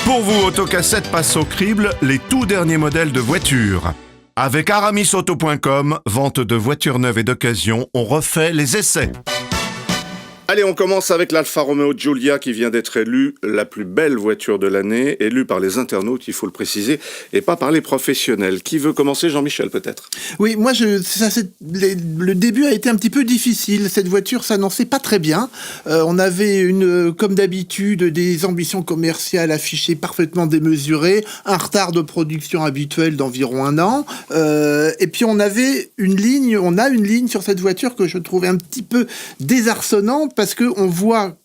Pour vous, Autocassette passe au crible les tout derniers modèles de voitures. Avec aramisauto.com, vente de voitures neuves et d'occasion, on refait les essais. Allez, on commence avec l'Alfa Romeo Giulia qui vient d'être élue la plus belle voiture de l'année, élue par les internautes, il faut le préciser, et pas par les professionnels. Qui veut commencer? Jean-Michel, peut-être? Oui, moi, le début a été un petit peu difficile. Cette voiture s'annonçait pas très bien. On avait, comme d'habitude, des ambitions commerciales affichées parfaitement démesurées, un retard de production habituel d'environ 1 an, et puis on a une ligne sur cette voiture que je trouvais un petit peu désarçonnante, parce qu'on voit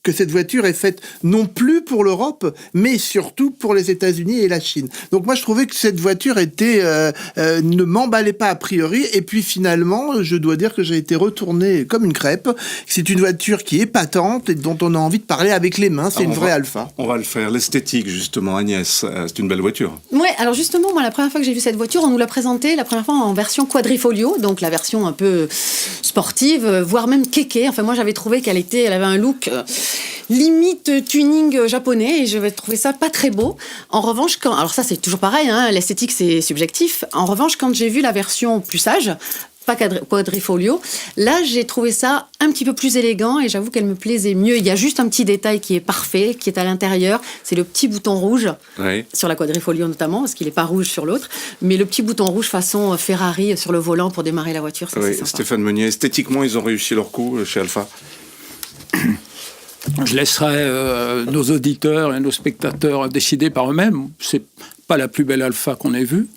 que cette voiture est faite non plus pour l'Europe, mais surtout pour les États-Unis et la Chine. Donc moi, je trouvais que cette voiture ne m'emballait pas a priori, et puis finalement, je dois dire que j'ai été retourné comme une crêpe. C'est une voiture qui est patente et dont on a envie de parler avec les mains. C'est une vraie Alfa. On va le faire. L'esthétique, justement, Agnès, c'est une belle voiture. Ouais, alors justement, moi, la première fois que j'ai vu cette voiture, on nous l'a présentée la première fois en version quadrifolio, donc la version un peu sportive, voire même kéké. Enfin, moi, j'avais trouvé elle avait un look limite tuning japonais, et je vais trouver ça pas très beau. En revanche, alors ça c'est toujours pareil, hein, l'esthétique c'est subjectif. En revanche, quand j'ai vu la version plus sage, pas quadrifolio, là j'ai trouvé ça un petit peu plus élégant, et j'avoue qu'elle me plaisait mieux. Il y a juste un petit détail qui est parfait, qui est à l'intérieur, c'est le petit bouton rouge, oui, sur la quadrifolio notamment, parce qu'il n'est pas rouge sur l'autre, mais le petit bouton rouge façon Ferrari sur le volant pour démarrer la voiture, ça, oui, c'est sympa. Stéphane Meunier, esthétiquement ils ont réussi leur coup chez Alfa. Je laisserai nos auditeurs et nos spectateurs décider par eux-mêmes. C'est pas la plus belle Alfa qu'on ait vue.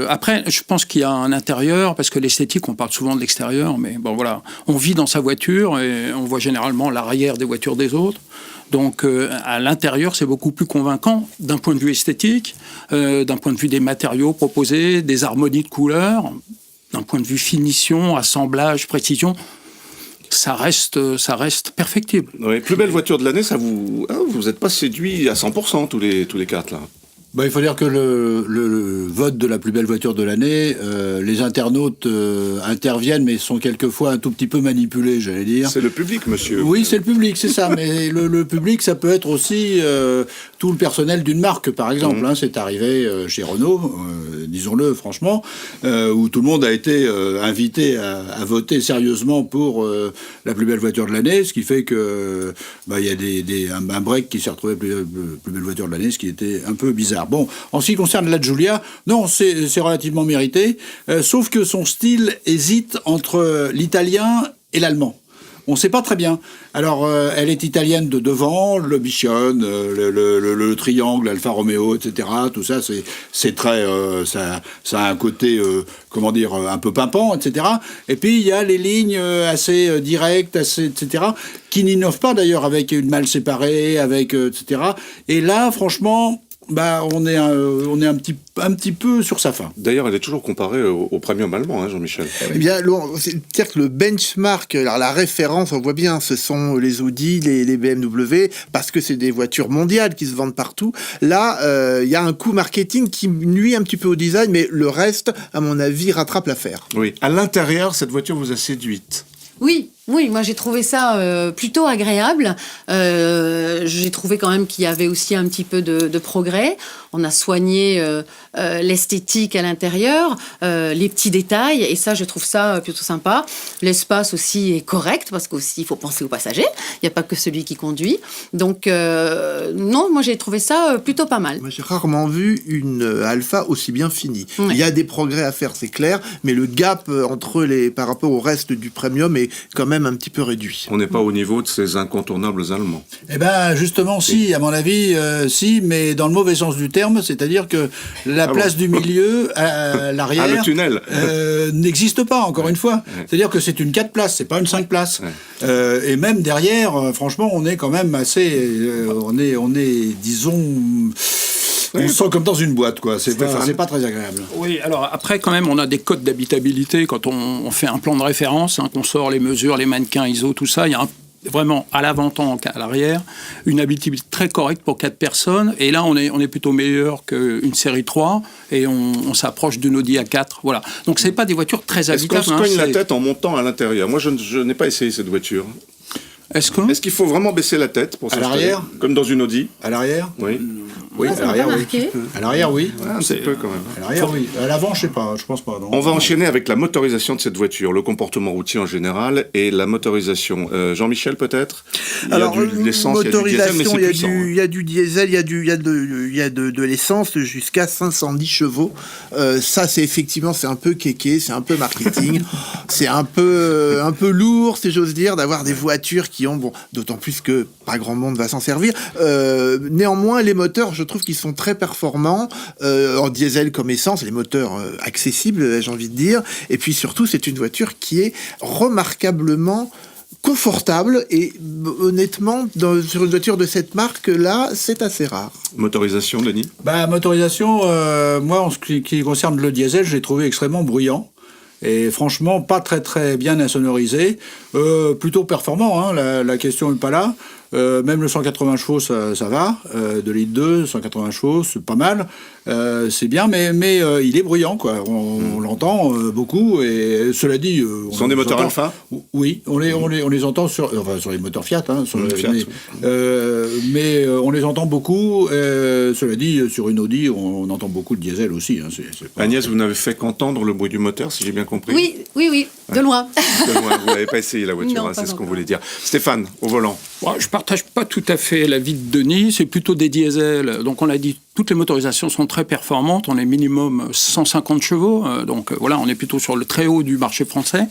Après, je pense qu'il y a un intérieur, parce que l'esthétique, on parle souvent de l'extérieur, mais bon voilà, on vit dans sa voiture et on voit généralement l'arrière des voitures des autres. Donc à l'intérieur, c'est beaucoup plus convaincant d'un point de vue esthétique, d'un point de vue des matériaux proposés, des harmonies de couleurs, d'un point de vue finition, assemblage, précision. Ça reste perfectible. Oui, plus belle voiture de l'année, vous n'êtes pas séduits à 100% tous les quatre là. Il faut dire que le vote de la plus belle voiture de l'année, les internautes interviennent, mais sont quelquefois un tout petit peu manipulés, j'allais dire. C'est le public, monsieur. Oui, c'est le public, c'est ça. Mais le public, ça peut être aussi tout le personnel d'une marque, par exemple. Hein, c'est arrivé chez Renault, disons-le franchement, où tout le monde a été invité à voter sérieusement pour la plus belle voiture de l'année, ce qui fait que il y a un break qui s'est retrouvé plus belle voiture de l'année, ce qui était un peu bizarre. Bon, en ce qui concerne la Giulia, non, c'est relativement mérité, sauf que son style hésite entre l'italien et l'allemand. On ne sait pas très bien. Alors, elle est italienne de devant, le Bichon, le triangle, Alfa Romeo, etc. Tout ça, c'est très... ça a un côté, un peu pimpant, etc. Et puis, il y a les lignes assez directes, etc., qui n'innovent pas, d'ailleurs, avec une malle séparée, etc. Et là, franchement... on est un petit peu sur sa fin. D'ailleurs, elle est toujours comparée au premium allemand, hein, Jean-Michel. Eh bien, c'est-à-dire que le benchmark, alors la référence, on voit bien, ce sont les Audi, les BMW, parce que c'est des voitures mondiales qui se vendent partout. Là, il y a un coût marketing qui nuit un petit peu au design, mais le reste, à mon avis, rattrape l'affaire. Oui. À l'intérieur, cette voiture vous a séduite? Oui, moi j'ai trouvé ça plutôt agréable. J'ai trouvé quand même qu'il y avait aussi un petit peu de progrès. On a soigné l'esthétique à l'intérieur, les petits détails, et ça je trouve ça plutôt sympa. L'espace aussi est correct, parce qu'aussi il faut penser aux passagers. Il n'y a pas que celui qui conduit. Donc non, moi j'ai trouvé ça plutôt pas mal. Moi j'ai rarement vu une Alfa aussi bien finie. Ouais. Il y a des progrès à faire, c'est clair, mais le gap par rapport au reste du premium est quand même un petit peu réduit. On n'est pas au niveau de ces incontournables Allemands. Eh bien, justement, si, à mon avis, si, mais dans le mauvais sens du terme, c'est-à-dire que la place du milieu, à l'arrière, le tunnel, n'existe pas, encore une fois. Ouais. C'est-à-dire que c'est une 4 places, c'est pas une 5 places. Ouais. Et même derrière, franchement, on est quand même assez... on est, disons... On se sent comme dans une boîte, quoi. C'est pas très agréable. Oui, alors après, quand même, on a des codes d'habitabilité quand on fait un plan de référence, hein, qu'on sort les mesures, les mannequins ISO, tout ça. Il y a vraiment à l'avant-tank, à l'arrière, une habitabilité très correcte pour 4 personnes. Et là, on est plutôt meilleur qu'une série 3 et on s'approche d'une Audi A4. Voilà. Donc, c'est pas des voitures très habitables. Est-ce qu'on se cogne la tête en montant à l'intérieur? Moi, je n'ai pas essayé cette voiture. Est-ce qu'il faut vraiment baisser la tête pour s'installer ? l'arrière ? Comme dans une Audi ? À l'arrière ? Oui. Oui, Ah, à ça m'a l'arrière, pas oui. marqué. À l'arrière, oui. Un petit peu quand même. À l'arrière, oui. À l'avant, je sais pas, je pense pas. Non. On va enchaîner avec la motorisation de cette voiture, le comportement routier en général et la motorisation. Jean-Michel, peut-être ? Alors, il y a de l'essence, il y a du diesel, mais motorisation, c'est il y a puissant. il y a du diesel, il y a de l'essence jusqu'à 510 chevaux. Ça, c'est effectivement, c'est un peu kéké, c'est un peu marketing. C'est un peu lourd, si j'ose dire, d'avoir des voitures qui ont, bon, d'autant plus que pas grand monde va s'en servir. Néanmoins, les moteurs, je trouve qu'ils sont très performants, en diesel comme essence, les moteurs accessibles, j'ai envie de dire. Et puis surtout, c'est une voiture qui est remarquablement confortable et honnêtement, sur une voiture de cette marque-là, c'est assez rare. Motorisation, Denis ? Motorisation, moi, en ce qui concerne le diesel, je l'ai trouvé extrêmement bruyant. Et franchement, pas très très bien insonorisé. Plutôt performant, hein, la question n'est pas là. Même le 180 chevaux, ça va. 2 litres 2, 180 chevaux, c'est pas mal. C'est bien, mais il est bruyant, quoi. On l'entend beaucoup. Et cela dit... Ce sont des moteurs Alpha ? Oui, on les entend sur les moteurs Fiat. Hein, Fiat. Mais on les entend beaucoup. Cela dit, sur une Audi, on entend beaucoup de diesel aussi. Hein, c'est pas... Agnès, vous n'avez fait qu'entendre le bruit du moteur, si j'ai bien compris ? Oui, de loin. De loin, vous n'avez pas essayé la voiture, Non, hein, pas c'est ce qu'on encore. voulait dire. Stéphane, au volant. Ouais, je partage pas tout à fait l'avis de Denis, c'est plutôt des diesels. Donc on l'a dit, toutes les motorisations sont très performantes, on est minimum 150 chevaux, donc voilà, on est plutôt sur le très haut du marché français.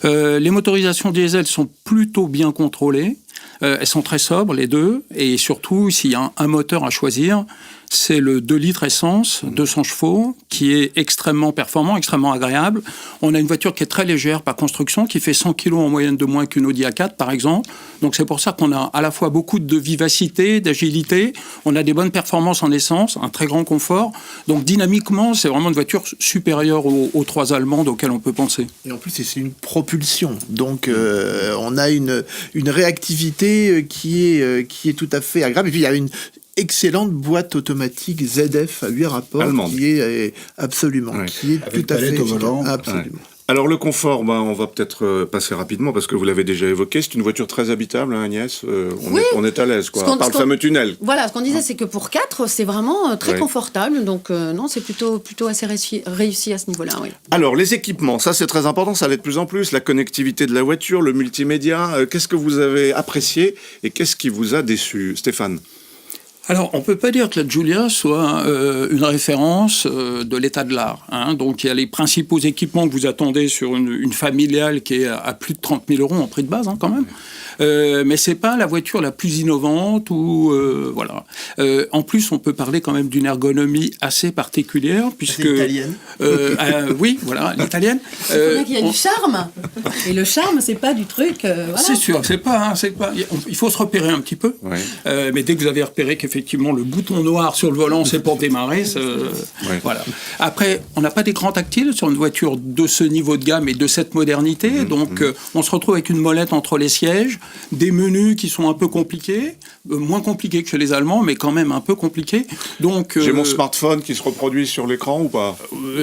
Les motorisations diesel sont plutôt bien contrôlées, elles sont très sobres les deux, et surtout s'il y a un moteur à choisir, c'est le 2 litres essence, 200 chevaux, qui est extrêmement performant, extrêmement agréable. On a une voiture qui est très légère par construction, qui fait 100 kg en moyenne de moins qu'une Audi A4, par exemple. Donc c'est pour ça qu'on a à la fois beaucoup de vivacité, d'agilité, on a des bonnes performances en essence, un très grand confort. Donc dynamiquement, c'est vraiment une voiture supérieure aux 3 allemandes auxquelles on peut penser. Et en plus, c'est une propulsion. Donc, on a une réactivité qui est tout à fait agréable. Et puis, il y a une excellente boîte automatique ZF à 8 rapports Allemande. qui est absolument, Ouais. qui est Avec tout à fait palette au volant. efficace. Absolument. Ouais. Alors le confort, on va peut-être passer rapidement parce que vous l'avez déjà évoqué. C'est une voiture très habitable, hein, Agnès. Oui. On est à l'aise, quoi. Ce qu'on- Par ce le qu'on- fameux tunnel. Voilà, ce qu'on disait, c'est que pour 4, c'est vraiment très Ouais. confortable. Donc, non, c'est plutôt assez réussi à ce niveau-là, oui. Alors les équipements, ça c'est très important, ça l'est de plus en plus. La connectivité de la voiture, le multimédia. Qu'est-ce que vous avez apprécié et qu'est-ce qui vous a déçu, Stéphane ? Alors, on ne peut pas dire que la Giulia soit une référence de l'état de l'art. Hein. Donc, il y a les principaux équipements que vous attendez sur une familiale qui est à plus de 30 000 € en prix de base, hein, quand même. Mais c'est pas la voiture la plus innovante ou voilà. En plus, on peut parler quand même d'une ergonomie assez particulière puisque italienne. oui, voilà, l'italienne. Il faut bien qu'il y a du charme. Et le charme, c'est pas du truc. Voilà. C'est sûr, c'est pas. Il faut se repérer un petit peu. Ouais. Mais dès que vous avez repéré qu'effectivement le bouton noir sur le volant, c'est pour démarrer. Voilà. Après, on n'a pas d'écran tactile sur une voiture de ce niveau de gamme et de cette modernité. Donc, on se retrouve avec une molette entre les sièges, des menus qui sont un peu compliqués, moins compliqués que chez les Allemands, mais quand même un peu compliqués. Donc, J'ai mon smartphone qui se reproduit sur l'écran ou pas ?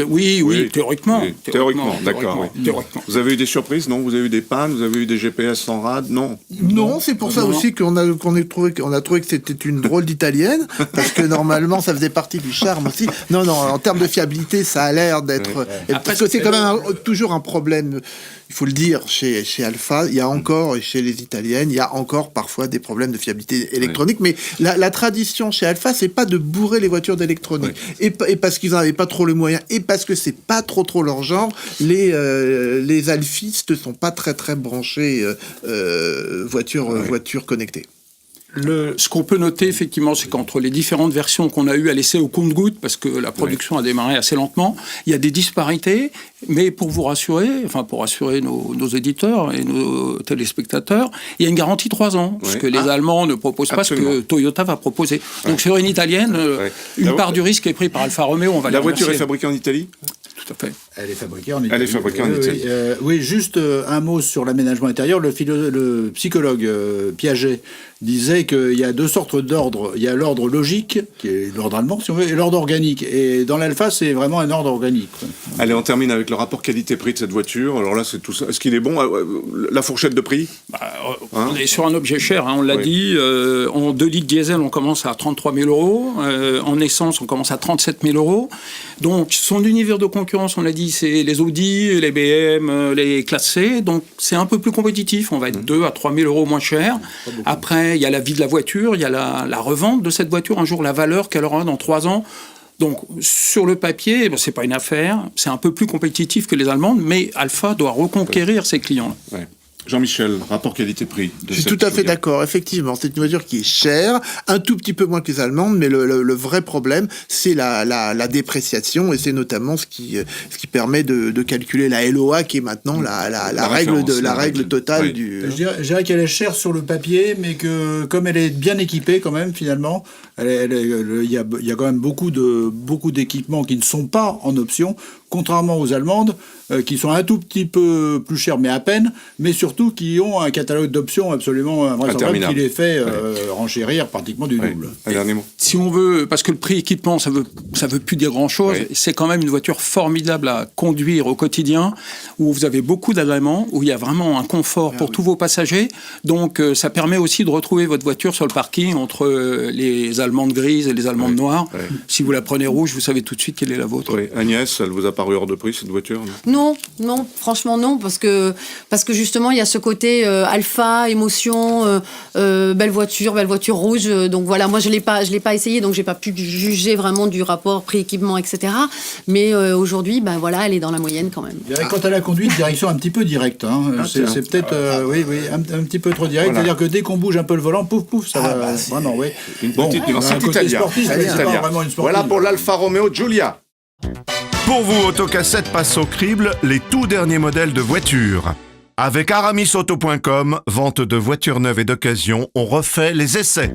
oui, théoriquement. Oui, théoriquement, d'accord. Oui. Théoriquement. Vous avez eu des surprises, non ? Vous avez eu des pannes ? Vous avez eu des GPS sans rad ? Non. Non, c'est pour ça aussi qu'on a trouvé que c'était une drôle d'italienne, parce que normalement, ça faisait partie du charme aussi. Non, en termes de fiabilité, ça a l'air d'être... Parce que c'est quand même toujours un problème, il faut le dire, chez Alfa, il y a encore, et chez les italiennes, il y a encore parfois des problèmes de fiabilité électronique, mais la tradition chez Alfa, c'est pas de bourrer les voitures d'électronique. Et parce qu'ils n'avaient pas trop les moyens, et parce que c'est pas trop leur genre, les alfistes sont pas très branchés voitures connectées. Ce qu'on peut noter, effectivement, c'est qu'entre les différentes versions qu'on a eues à l'essai au compte-gouttes, parce que la production a démarré assez lentement, il y a des disparités, mais pour vous rassurer, enfin pour rassurer nos auditeurs et nos téléspectateurs, il y a une garantie 3 ans, ce que les Allemands ne proposent pas, ce que Toyota va proposer. Donc sur une italienne, une part du risque est prise par Alfa Romeo, on va La les voiture est remercier. fabriquée en Italie ? Tout à fait. Elle est fabriquée en Italie. Elle est fabriquée en Italie. Oui, juste un mot sur l'aménagement intérieur. Le psychologue Piaget disait qu'il y a deux sortes d'ordres. Il y a l'ordre logique, qui est l'ordre allemand, si on veut, et l'ordre organique. Et dans l'Alfa, c'est vraiment un ordre organique. Allez, on termine avec le rapport qualité-prix de cette voiture. Alors là, c'est tout ça. Est-ce qu'il est bon? La fourchette de prix? On est sur un objet cher, on l'a dit. En 2 litres diesel, on commence à 33 000 euros. En essence, on commence à 37 000 euros. Donc, son univers de concurrence, on l'a dit, c'est les Audi, les BM, les classes C. Donc, c'est un peu plus compétitif. On va être 2 à 3 000 euros moins cher. Après, il y a la vie de la voiture, il y a la revente de cette voiture. Un jour, la valeur qu'elle aura dans 3 ans. Donc, sur le papier, c'est pas une affaire. C'est un peu plus compétitif que les Allemandes, mais Alfa doit reconquérir ses clients. Ouais. Jean-Michel, rapport qualité-prix. Je suis tout à fait d'accord, effectivement. C'est une voiture qui est chère, un tout petit peu moins que les Allemandes, mais le vrai problème, c'est la dépréciation, et c'est notamment ce qui permet de calculer la LOA, qui est maintenant la règle totale oui. du... Je dirais qu'elle est chère sur le papier, mais que comme elle est bien équipée quand même, finalement, il y a quand même beaucoup d'équipements qui ne sont pas en option, contrairement aux Allemandes, qui sont un tout petit peu plus chères, mais à peine, mais surtout qui ont un catalogue d'options absolument invraisemblable qui les fait renchérir pratiquement du double. Un dernier mot. Si on veut, parce que le prix équipement, ça veut plus dire grand-chose, c'est quand même une voiture formidable à conduire au quotidien, où vous avez beaucoup d'agréments, où il y a vraiment un confort pour tous vos passagers. Donc, ça permet aussi de retrouver votre voiture sur le parking entre les Allemandes grises et les Allemandes noires. Si vous la prenez rouge, vous savez tout de suite quelle est la vôtre. Agnès, elle vous a paru hors de prix, cette voiture? Non, franchement non, parce que justement il y a ce côté alpha, émotion, belle voiture rouge. Donc voilà, moi je l'ai pas essayé, donc j'ai pas pu juger vraiment du rapport prix-équipement, etc. Mais aujourd'hui, voilà, elle est dans la moyenne quand même. Quant à la conduite, direction un petit peu directe. C'est peut-être un petit peu trop direct. Voilà. C'est-à-dire que dès qu'on bouge un peu le volant, pouf, ça va vraiment, oui. Une petite nuance, c'est italien. Sportif, c'est pas vraiment une sportive. Voilà pour l'Alfa Romeo Giulia. Pour vous, Autocassette passe au crible les tout derniers modèles de voitures. Avec aramisauto.com, vente de voitures neuves et d'occasion, on refait les essais.